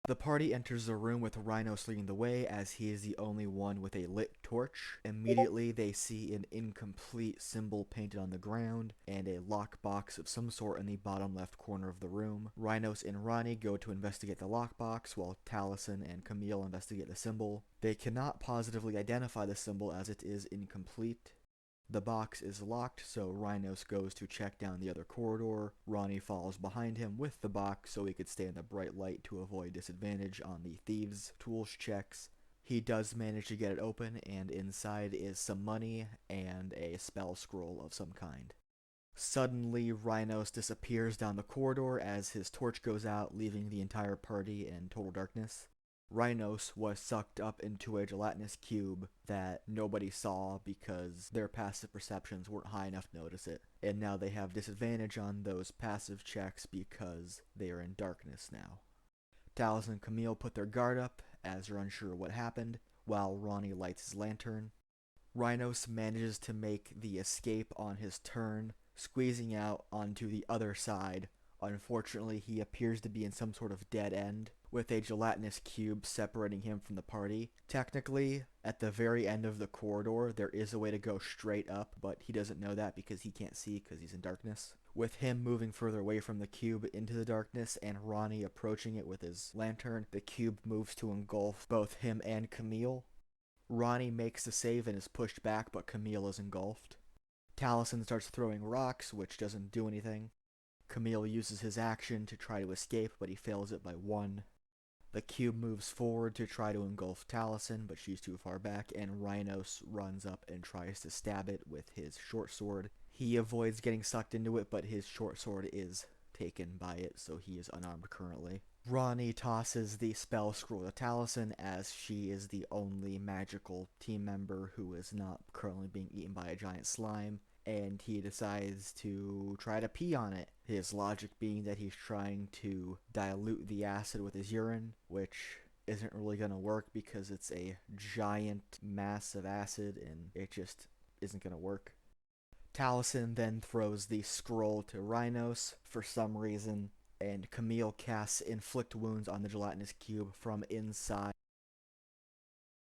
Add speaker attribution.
Speaker 1: The party enters the room with Rhinos leading the way as he is the only one with a lit torch. Immediately they see an incomplete symbol painted on the ground and a lockbox of some sort in the bottom left corner of the room. Rhinos and Ronnie go to investigate the lockbox while Taliesin and Camille investigate the symbol. They cannot positively identify the symbol as it is incomplete. The box is locked, so Rhinos goes to check down the other corridor. Ronnie follows behind him with the box so he could stay in the bright light to avoid disadvantage on the thieves' tools checks. He does manage to get it open, and inside is some money and a spell scroll of some kind. Suddenly, Rhinos disappears down the corridor as his torch goes out, leaving the entire party in total darkness. Rhinos was sucked up into a gelatinous cube that nobody saw because their passive perceptions weren't high enough to notice it. And now they have disadvantage on those passive checks because they are in darkness now. Taliesin and Camille put their guard up as they're unsure what happened, while Ronnie lights his lantern. Rhinos manages to make the escape on his turn, squeezing out onto the other side. Unfortunately, he appears to be in some sort of dead end, with a gelatinous cube separating him from the party. Technically, at the very end of the corridor, there is a way to go straight up, but he doesn't know that because he can't see because he's in darkness. With him moving further away from the cube into the darkness and Ronnie approaching it with his lantern, the cube moves to engulf both him and Camille. Ronnie makes the save and is pushed back, but Camille is engulfed. Taliesin starts throwing rocks, which doesn't do anything. Camille uses his action to try to escape, but he fails it by 1. The cube moves forward to try to engulf Taliesin, but she's too far back, and Rhinos runs up and tries to stab it with his short sword. He avoids getting sucked into it, but his short sword is taken by it, so he is unarmed currently. Ronnie tosses the spell scroll to Taliesin as she is the only magical team member who is not currently being eaten by a giant slime, and he decides to try to pee on it. His logic being that he's trying to dilute the acid with his urine, which isn't really going to work because it's a giant mass of acid and it just isn't going to work. Taliesin then throws the scroll to Rhinos for some reason, and Camille casts Inflict Wounds on the gelatinous cube from inside